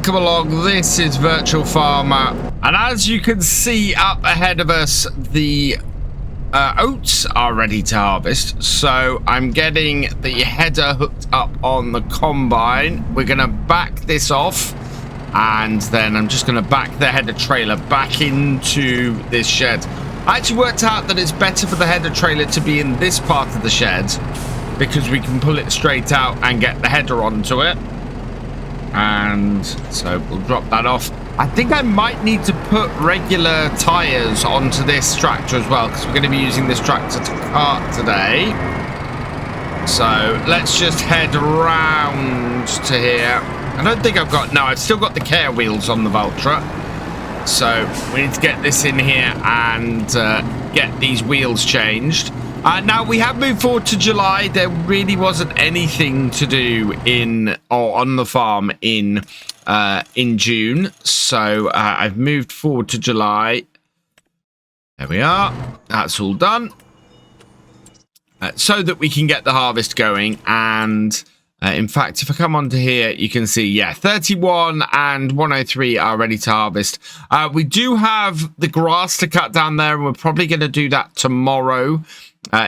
welcome along. This is Virtual Farmer, and as you can see up ahead of us, the oats are ready to harvest. So I'm getting the header hooked up on the combine. We're gonna back this off, and then I'm just gonna back the header trailer back into this shed. I actually worked out that it's better for the header trailer to be in this part of the shed because we can pull it straight out and get the header onto it. And so we'll drop that off. I think I might need to put regular tires onto this tractor as well, because we're going to be using this tractor to cart today. So let's just head around to here. I don't think I've got... No, I've still got the care wheels on the Valtra. So we need to get this in here and get these wheels changed. Now we have moved forward to July. There really wasn't anything to do on the farm in June, so I've moved forward to July. There we are. That's all done, so that we can get the harvest going. And in fact, if I come onto here, you can see, yeah, 31 and 103 are ready to harvest. We do have the grass to cut down there, and we're probably going to do that tomorrow.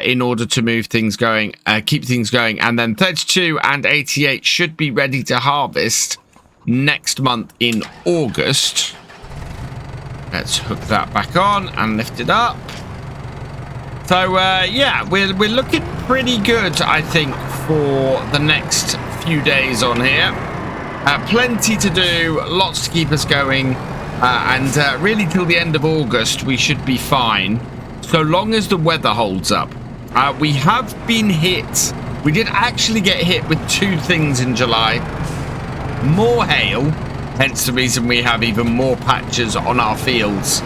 In order to move things going, keep things going. And then 32 and 88 should be ready to harvest next month in August. Let's hook that back on and lift it up. So yeah, we're looking pretty good, I think, for the next few days on here. Plenty to do, lots to keep us going, and really till the end of August we should be fine, so long as the weather holds up. We have been hit. We did actually get hit with two things in July. More hail, hence the reason we have even more patches on our fields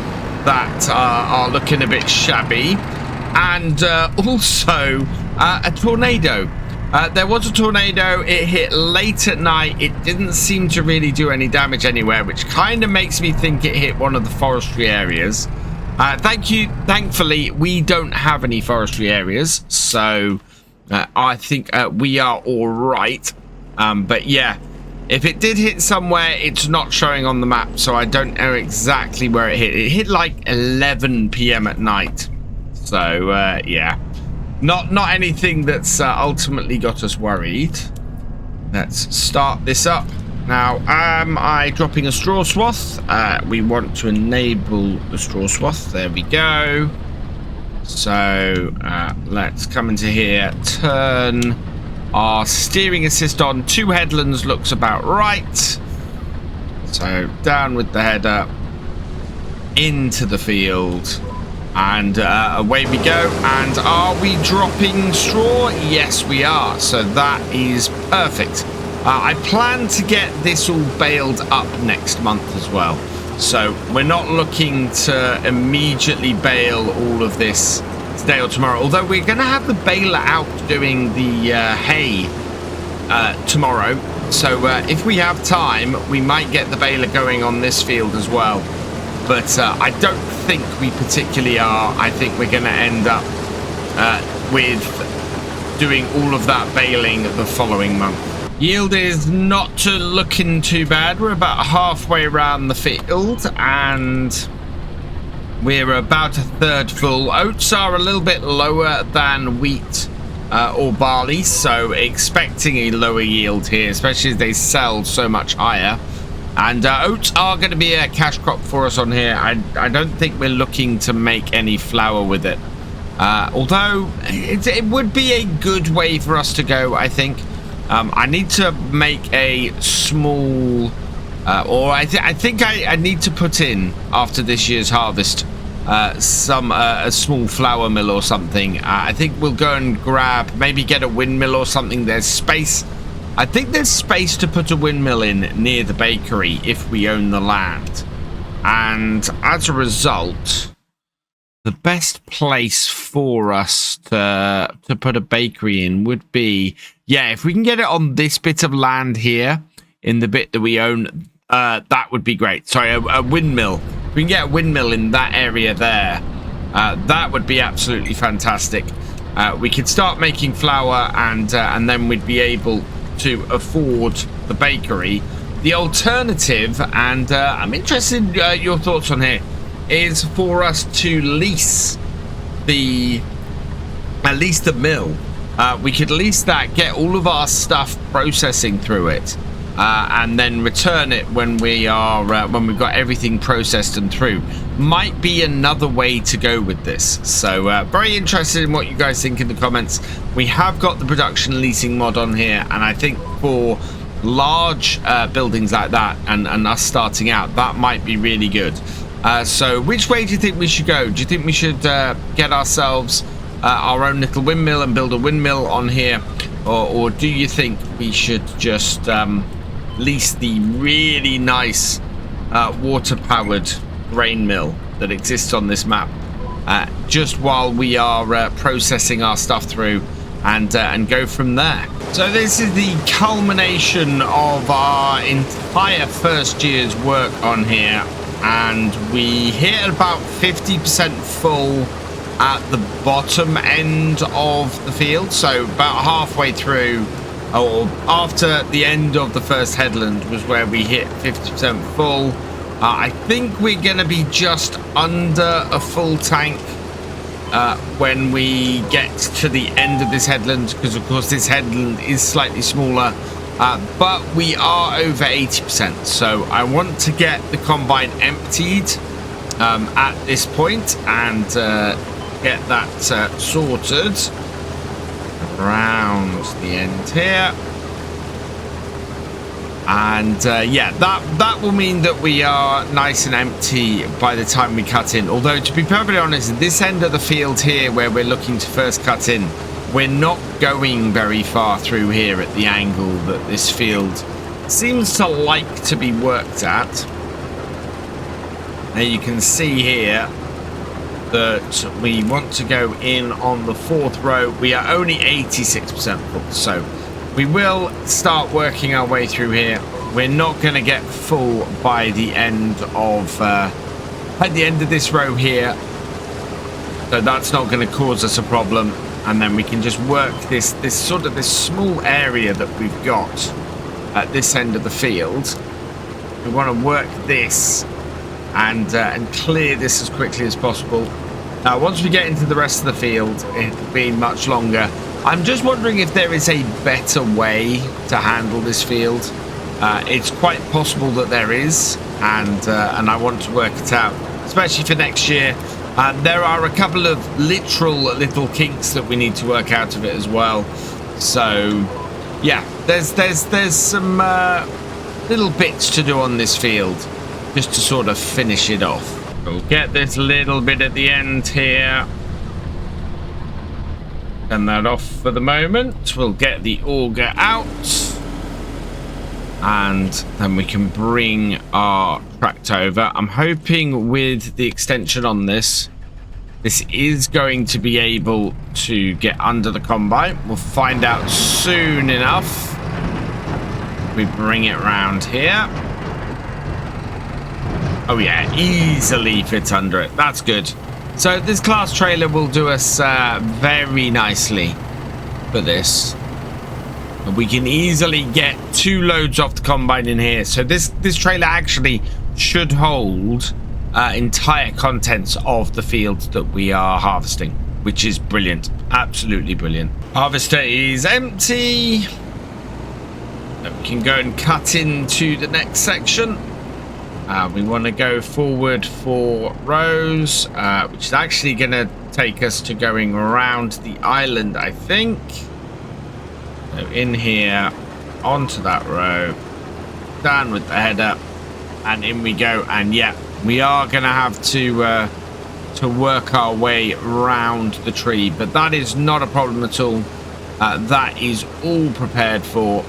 that are looking a bit shabby. And also a tornado. There was a tornado. It hit late at night. It didn't seem to really do any damage anywhere, which kind of makes me think it hit one of the forestry areas. Thankfully, we don't have any forestry areas, so I think we are all right. But yeah, if it did hit somewhere, it's not showing on the map, so I don't know exactly where it hit. It hit like 11 p.m. at night, so yeah, not anything that's ultimately got us worried. Let's start this up. Now, am I dropping a straw swath? We want to enable the straw swath. There we go. So let's come into here, turn our steering assist on. 2 headlands looks about right. So down with the header, into the field, and away we go. And are we dropping straw? Yes, we are. So that is perfect. I plan to get this all baled up next month as well. So we're not looking to immediately bale all of this today or tomorrow. Although we're going to have the baler out doing the hay tomorrow. So if we have time, we might get the baler going on this field as well. But I don't think we particularly are. I think we're going to end up with doing all of that baling the following month. Yield is not looking too bad. We're about halfway around the field, and we're about a third full. Oats are a little bit lower than wheat or barley, so expecting a lower yield here, especially as they sell so much higher. And oats are going to be a cash crop for us on here. I don't think we're looking to make any flour with it, although it would be a good way for us to go, I think. I need to make a small, or I think I need to put in, after this year's harvest, a small flour mill or something. I think we'll go and grab, maybe get a windmill or something. There's space. I think there's space to put a windmill in near the bakery if we own the land. And as a result, the best place for us to put a bakery in would be, yeah, if we can get it on this bit of land here, in the bit that we own, that would be great. Sorry, a windmill. If we can get a windmill in that area there, that would be absolutely fantastic. We could start making flour, and then we'd be able to afford the bakery. The alternative, and I'm interested in your thoughts on here, is for us to lease the mill. We could lease that, get all of our stuff processing through it, and then return it when we are when we've got everything processed and through. Might be another way to go with this. So very interested in what you guys think in the comments. We have got the production leasing mod on here, and I think for large buildings like that and us starting out, that might be really good. So which way do you think we should go? Do you think we should get ourselves our own little windmill and build a windmill on here, or do you think we should just lease the really nice water-powered grain mill that exists on this map just while we are processing our stuff through, and go from there? So this is the culmination of our entire first year's work on here, and we hit about 50% full at the bottom end of the field. So about halfway through, or after the end of the first headland, was where we hit 50% full. I think we're going to be just under a full tank when we get to the end of this headland, because of course this headland is slightly smaller, but we are over 80%. So I want to get the combine emptied at this point, and get that sorted around the end here. And yeah, that will mean that we are nice and empty by the time we cut in. Although, to be perfectly honest, this end of the field here where we're looking to first cut in, we're not going very far through here at the angle that this field seems to like to be worked at. Now you can see here that we want to go in on the fourth row. We are only 86% full, so we will start working our way through here. We're not going to get full by the end of this row here, so that's not going to cause us a problem. And then we can just work this small area that we've got at this end of the field. We want to work this and clear this as quickly as possible. Now, once we get into the rest of the field, it'll be much longer. I'm just wondering if there is a better way to handle this field. It's quite possible that there is, and I want to work it out, especially for next year. There are a couple of literal little kinks that we need to work out of it as well. So yeah, there's some little bits to do on this field just to sort of finish it off. We'll get this little bit at the end here. Turn that off for the moment. We'll get the auger out, and then we can bring our tractor over. I'm hoping with the extension on this is going to be able to get under the combine. We'll find out soon enough. We bring it round here. Oh yeah, easily fits under it. That's good. So this class trailer will do us very nicely for this. We can easily get 2 loads off the combine in here. So this trailer actually should hold entire contents of the fields that we are harvesting, which is brilliant. Absolutely brilliant. Harvester is empty. Then we can go and cut into the next section. We want to go forward 4 rows, which is actually going to take us to going around the island, I think. So in here, onto that row, down with the header, and in we go. And yeah, we are going to have to work our way around the tree, but that is not a problem at all. That is all prepared for.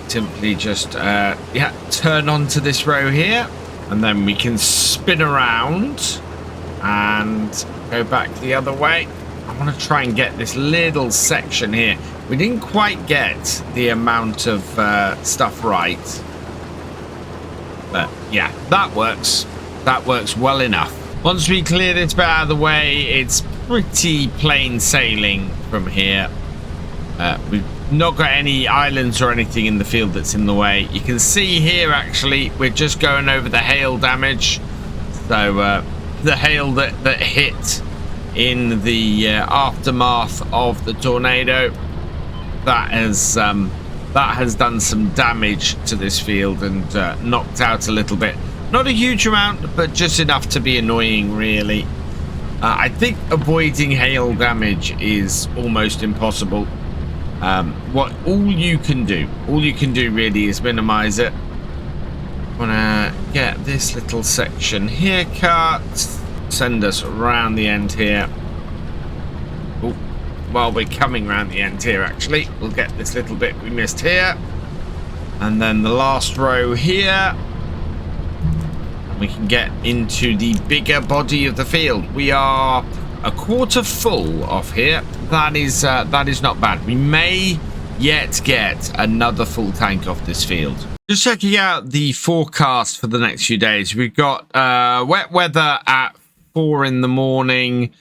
Simply just yeah, turn onto this row here, and then we can spin around and go back the other way. I want to try and get this little section here. We didn't quite get the amount of stuff right, but yeah, that works well enough. Once we clear this bit out of the way, it's pretty plain sailing from here. not got any islands or anything in the field that's in the way. You can see here, actually, we're just going over the hail damage. So the hail that hit in the aftermath of the tornado, that has done some damage to this field and knocked out a little bit. Not a huge amount, but just enough to be annoying, really. I think avoiding hail damage is almost impossible. All you can do really is minimize it. I want to get this little section here cut, send us around the end here. Oh, well, we're coming around the end here, actually. We'll get this little bit we missed here, and then the last row here. We can get into the bigger body of the field. We are a quarter full off here. That is not bad. We may yet get another full tank off this field. Just checking out the forecast for the next few days. We've got wet weather at 4 in the morning.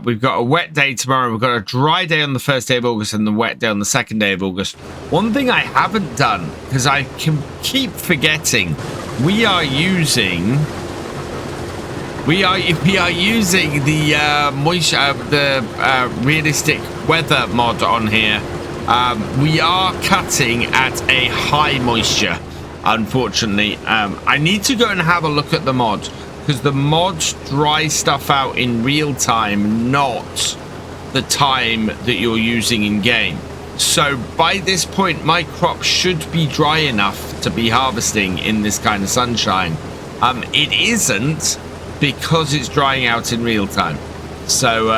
We've got a wet day tomorrow. We've got a dry day on the 1st day of August and the wet day on the 2nd day of August. One thing I haven't done, because I can keep forgetting, we are using the moisture, the realistic weather mod on here. We are cutting at a high moisture, unfortunately. I need to go and have a look at the mod, because the mod dries stuff out in real time, not the time that you're using in game. So by this point, my crop should be dry enough to be harvesting in this kind of sunshine. It isn't, because it's drying out in real time. So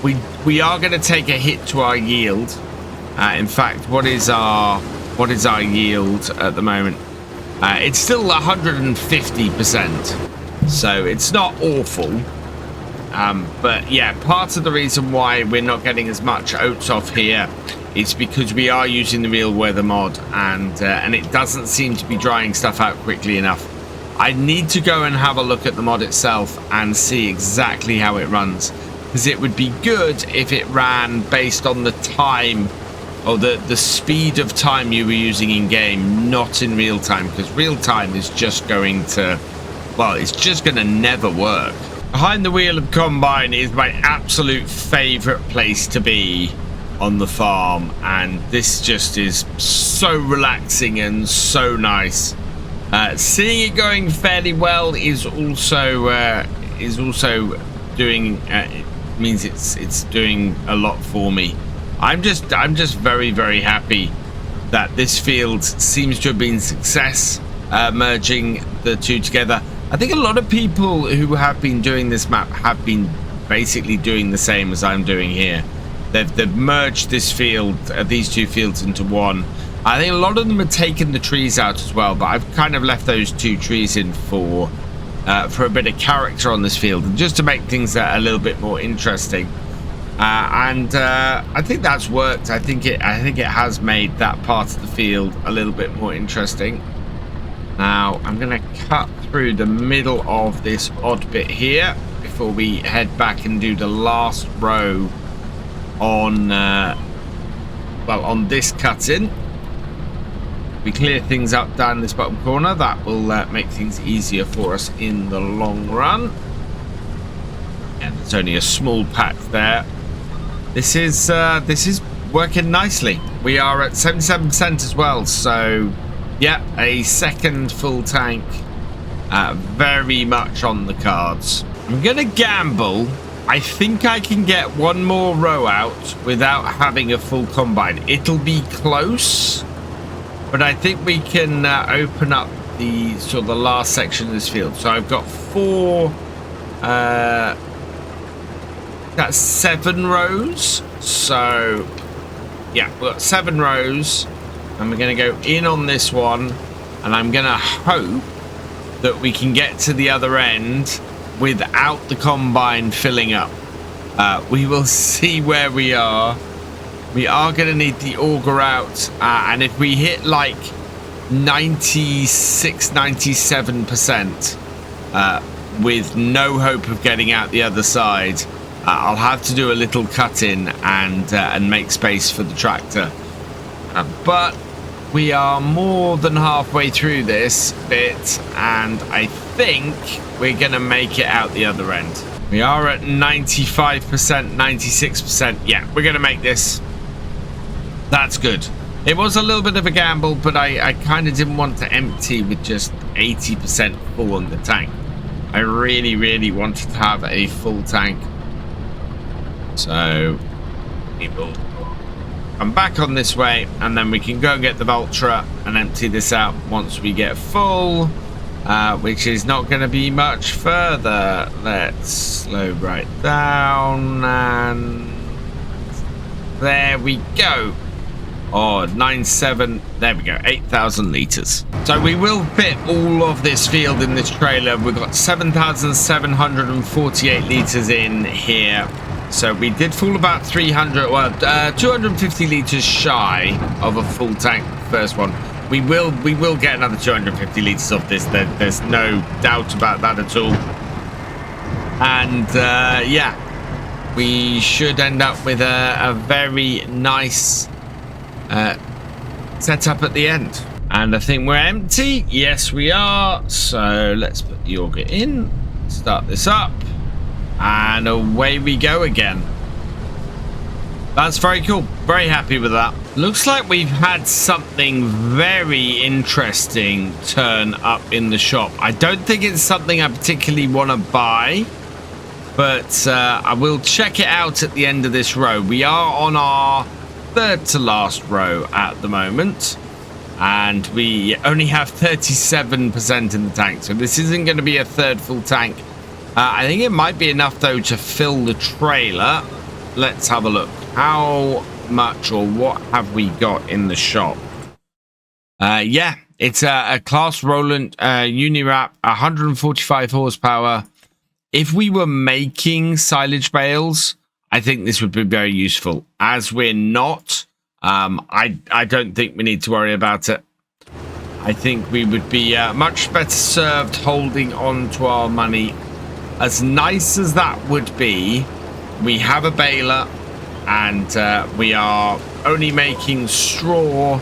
we are going to take a hit to our yield. In fact, what is our yield at the moment? It's still 150%, so it's not awful. But yeah, part of the reason why we're not getting as much oats off here is because we are using the real weather mod, and it doesn't seem to be drying stuff out quickly enough. I need to go and have a look at the mod itself and see exactly how it runs, because it would be good if it ran based on the time or the speed of time you were using in game, not in real time, because real time is just going to, well, it's just going to never work. Behind the wheel of Combine is my absolute favorite place to be on the farm, and this just is so relaxing and so nice. Seeing it going fairly well is also doing it means it's doing a lot for me. I'm just very, very happy that this field seems to have been a success, merging the two together. I think a lot of people who have been doing this map have been basically doing the same as I'm doing here. They've merged this field, these two fields, into one. I think a lot of them have taken the trees out as well, but I've kind of left those two trees in for a bit of character on this field, and just to make things a little bit more interesting. I think that's worked. I think it has made that part of the field a little bit more interesting. Now I'm going to cut through the middle of this odd bit here before we head back and do the last row on on this cutting. We clear things up down this bottom corner. That will make things easier for us in the long run. And it's only a small patch there. This is working nicely. We are at 77% as well, so yeah, a second full tank very much on the cards. I'm gonna gamble. I think I can get one more row out without having a full combine. It'll be close, but I think we can open up the sort of the last section of this field. So I've got that's 7 rows. So yeah, we've got 7 rows, and we're going to go in on this one, and I'm going to hope that we can get to the other end without the combine filling up. We will see where we are. We are going to need the auger out, and if we hit like 96-97% with no hope of getting out the other side, I'll have to do a little cut in and make space for the tractor. But we are more than halfway through this bit, and I think we're going to make it out the other end. We are at 95%, 96%. Yeah, we're going to make this. That's good. It was a little bit of a gamble, but I kind of didn't want to empty with just 80% full on the tank. I really, really wanted to have a full tank. So we will come back on this way, and then we can go and get the Vulture and empty this out once we get full, which is not going to be much further. Let's slow right down, and there we go. Oh, 9.7, there we go, 8,000 litres. So we will fit all of this field in this trailer. We've got 7,748 litres in here. So we did fall about 250 litres shy of a full tank, first one. We will get another 250 litres of this. There's no doubt about that at all. And yeah, we should end up with a very nice setup at the end. And I think we're empty. Yes, we are. So let's put the auger in, start this up, and away we go again. That's very cool. Very happy with that. Looks like we've had something very interesting turn up in the shop. I don't think it's something I particularly want to buy, but I will check it out at the end of this row. We are on our third to last row at the moment, and we only have 37% in the tank, so this isn't going to be a third full tank. I think it might be enough though to fill the trailer. Let's have a look. How much or what have we got in the shop? Yeah, it's a Class Roland Unirap, 145 horsepower. If we were making silage bales, I think this would be very useful. As we're not, I don't think we need to worry about it. I think we would be much better served holding on to our money. As nice as that would be, we have a baler, and we are only making straw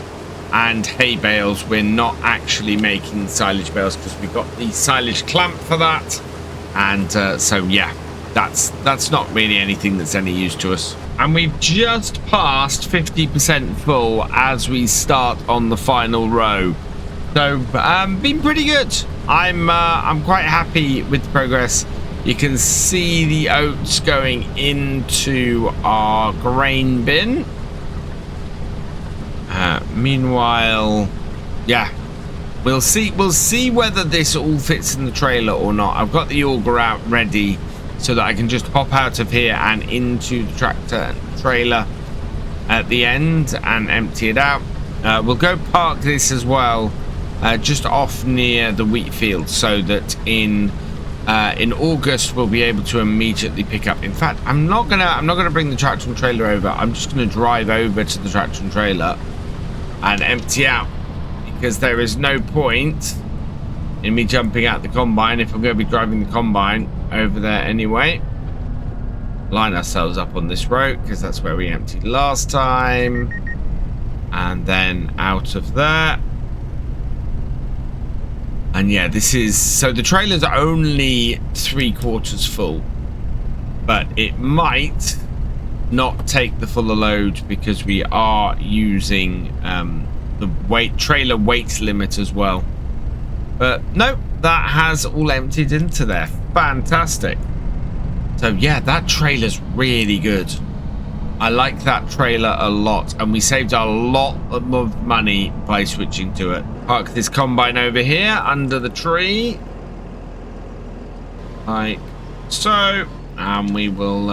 and hay bales. We're not actually making silage bales because we've got the silage clamp for that. And so yeah, that's not really anything that's any use to us. And we've just passed 50% full as we start on the final row. So been pretty good. I'm quite happy with the progress. You can see the oats going into our grain bin. Meanwhile, yeah, we'll see whether this all fits in the trailer or not. I've got the auger out ready so that I can just hop out of here and into the tractor and trailer at the end and empty it out. We'll go park this as well, just off near the wheat field, so that in August we'll be able to immediately pick up. In fact, I'm not gonna bring the tractor and trailer over. I'm just gonna drive over to the tractor and trailer and empty out, because there is no point in me jumping out the combine if I'm going to be driving the combine over there anyway. Line ourselves up on this road because that's where we emptied last time, and then out of there. And yeah, this is, so the trailer's only 3/4 full, but it might not take the full load because we are using the trailer weight limit as well. But no, that has all emptied into there. Fantastic. So yeah, that trailer's really good. I like that trailer a lot, and we saved a lot of money by switching to it. Park this combine over here under the tree, like so, and we will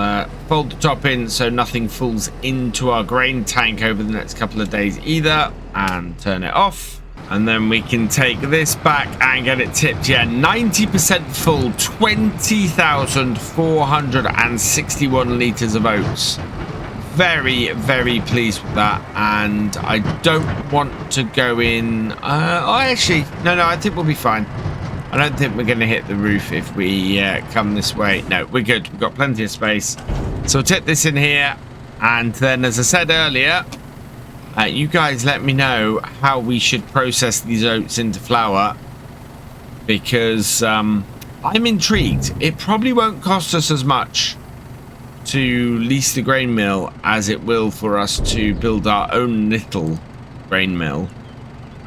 fold the top in so nothing falls into our grain tank over the next couple of days either, and turn it off. And then we can take this back and get it tipped. Yeah, 90% full, 20,461 litres of oats. Very, very pleased with that. And I don't want to go in. Actually, no, I think we'll be fine. I don't think we're going to hit the roof if we come this way. No, we're good. We've got plenty of space. So we'll tip this in here. And then, as I said earlier, You guys let me know how we should process these oats into flour, because I'm intrigued. It probably won't cost us as much to lease the grain mill as it will for us to build our own little grain mill.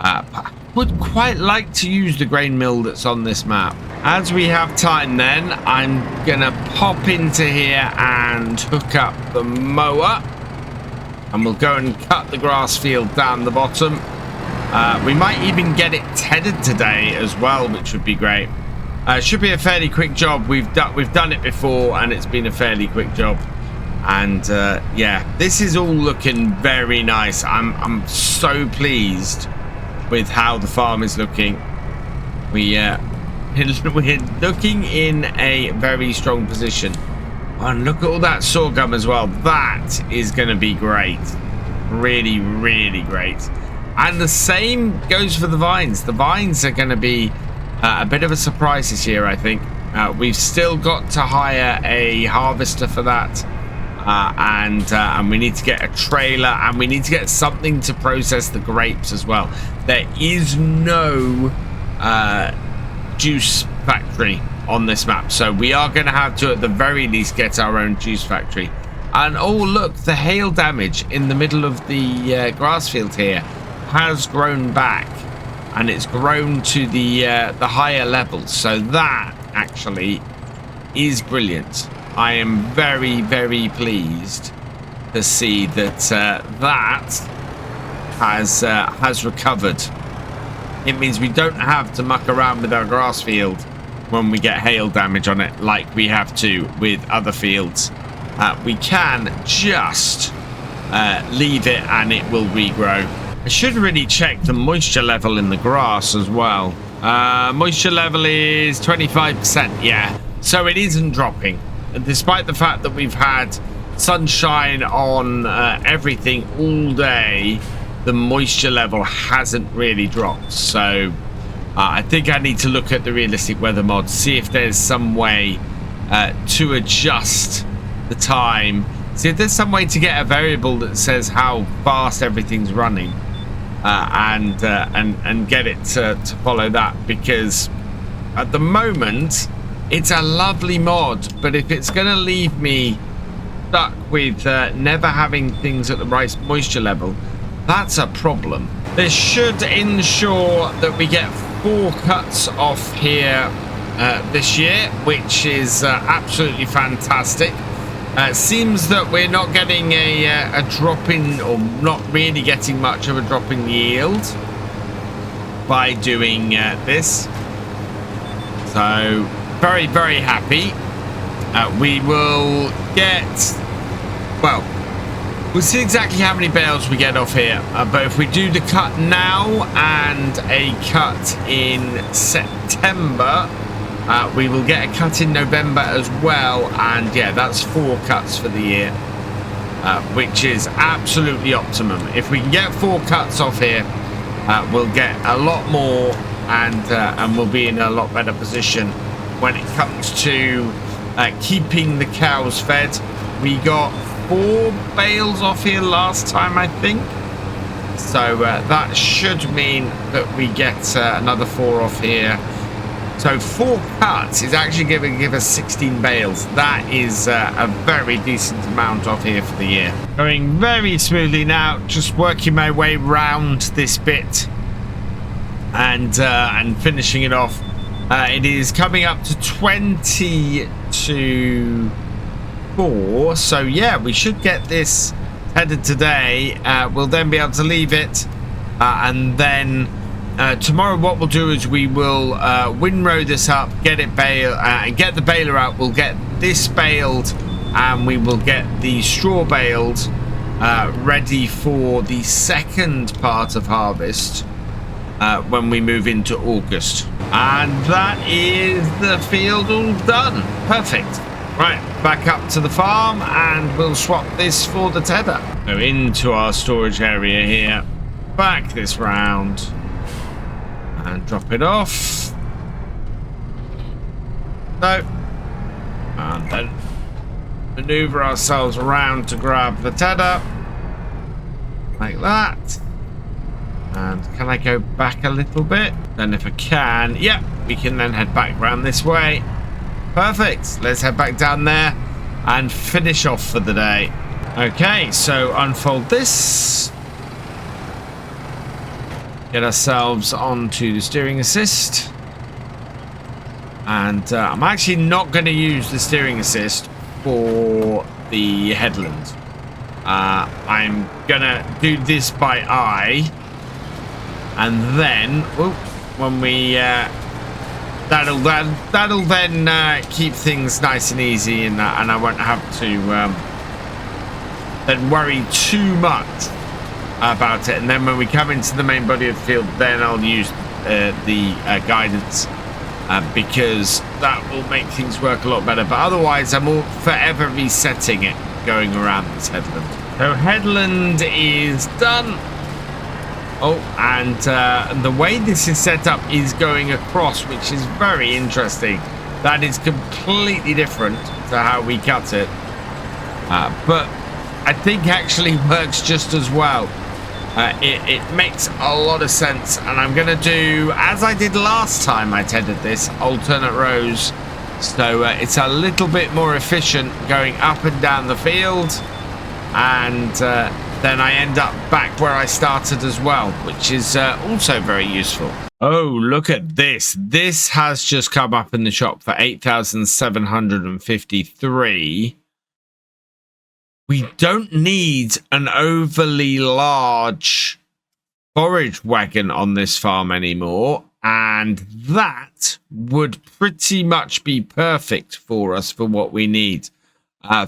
I would quite like to use the grain mill that's on this map. As we have time then, I'm gonna pop into here and hook up the mower, and we'll go and cut the grass field down the bottom. We might even get it tedded today as well, which would be great. Should be a fairly quick job. We've done it before, and it's been a fairly quick job. And yeah, this is all looking very nice. I'm so pleased with how the farm is looking. We're looking in a very strong position. And look at all that sorghum as well. That is going to be great. Really, really great. And the same goes for the vines. The vines are going to be a bit of a surprise this year, I think. We've still got to hire a harvester for that. And we need to get a trailer, and we need to get something to process the grapes as well. There is no juice factory on this map, so we are going to have to at the very least get our own juice factory. And oh look, the hail damage in the middle of the grass field here has grown back, and it's grown to the higher levels, so that actually is brilliant. I am very, very pleased to see that that has recovered. It means we don't have to muck around with our grass field when we get hail damage on it like we have to with other fields. We can just leave it and it will regrow. I should really check the moisture level in the grass as well. Moisture level is 25%, yeah. So it isn't dropping. Despite the fact that we've had sunshine on everything all day, the moisture level hasn't really dropped. So I think I need to look at the realistic weather mod, see if there's some way to adjust the time, see if there's some way to get a variable that says how fast everything's running, and get it to follow that, because at the moment it's a lovely mod, but if it's going to leave me stuck with never having things at the right moisture level, that's a problem. This should ensure that we get 4 cuts off here this year, which is absolutely fantastic. Seems that we're not getting a drop in, or not really getting much of a drop in yield by doing this. So very, very happy. We will get, well, we'll see exactly how many bales we get off here, but if we do the cut now and a cut in September, we will get a cut in November as well, and yeah, that's 4 cuts for the year, which is absolutely optimum. If we can get 4 cuts off here, we'll get a lot more, and we'll be in a lot better position when it comes to keeping the cows fed. We got 4 bales off here last time, I think, so that should mean that we get another 4 off here. So 4 cuts is actually going to give us 16 bales. That is a very decent amount off here for the year. Going very smoothly now, just working my way round this bit and finishing it off. It is coming up to 20 to 4, so yeah, we should get this headed today. We'll then be able to leave it, and then tomorrow what we'll do is we will windrow this up, get it and get the baler out. We'll get this baled, and we will get the straw baled ready for the second part of harvest when we move into August. And that is the field all done. Perfect. Right, back up to the farm, and we'll swap this for the tether. Go into our storage area here, back this round, and drop it off. So, and then maneuver ourselves around to grab the tether. like that. And can I go back a little bit? Then if I can, yep, we can then head back round this way. Perfect. Let's head back down there and finish off for the day. Okay, so unfold this. Get ourselves onto the steering assist. And I'm actually not going to use the steering assist for the headland. I'm going to do this by eye. And then, when we... That'll then keep things nice and easy, and I won't have to then worry too much about it. And then when we come into the main body of the field, then I'll use the guidance because that will make things work a lot better. But otherwise, I'm all forever resetting it going around this headland. So headland is done. Oh, and the way this is set up is going across, which is very interesting. That is completely different to how we cut it. But I think actually works just as well. It makes a lot of sense. And I'm going to do, as I did last time I tended this, alternate rows. So it's a little bit more efficient going up and down the field. And... then I end up back where I started as well, which is also very useful. Oh, look at this. This has just come up in the shop for 8,753. We don't need an overly large forage wagon on this farm anymore. And that would pretty much be perfect for us for what we need.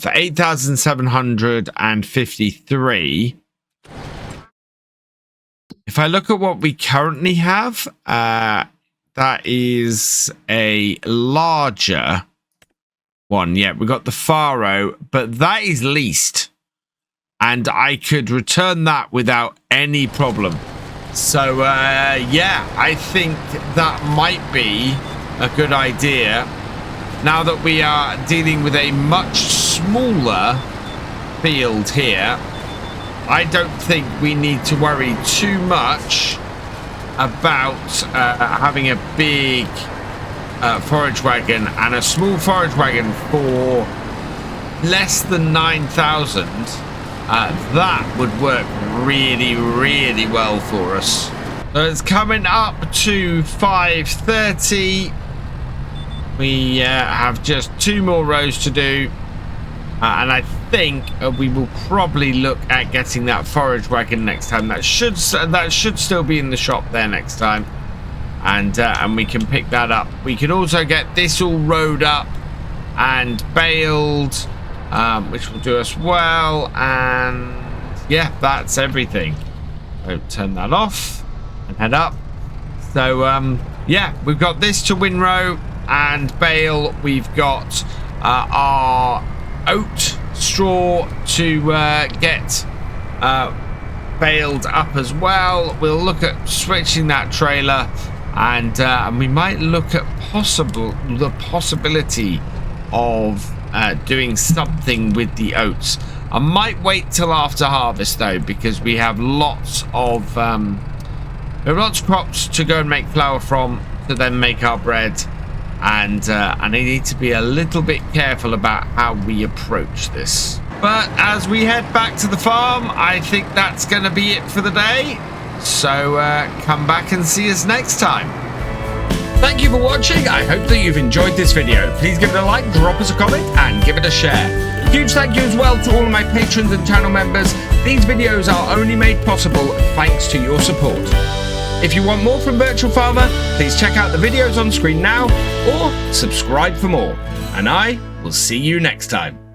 For 8,753. If I look at what we currently have, that is a larger one. Yeah, we got the Faro, but that is leased. And I could return that without any problem. So, yeah, I think that might be a good idea. Now that we are dealing with a much smaller field here, I don't think we need to worry too much about having a big forage wagon, and a small forage wagon for less than 9,000. That would work really, really well for us. So it's coming up to 5:30. We have just 2 more rows to do, and I think we will probably look at getting that forage wagon next time. That should still be in the shop there next time, and we can pick that up. We can also get this all rowed up and baled, which will do us well. And yeah, that's everything. So turn that off and head up. So yeah, we've got this to windrow and bale. We've got our oat straw to get baled up as well. We'll look at switching that trailer, and we might look at the possibility of doing something with the oats. I might wait till after harvest though, because we have lots of crops to go and make flour from, to then make our bread. And I need to be a little bit careful about how we approach this. But as we head back to the farm, I think that's going to be it for the day. So come back and see us next time. Thank you for watching. I hope that you've enjoyed this video. Please give it a like, drop us a comment, and give it a share. Huge thank you as well to all of my patrons and channel members. These videos are only made possible thanks to your support. If you want more from Virtual Farmer, please check out the videos on screen now, or subscribe for more. And I will see you next time.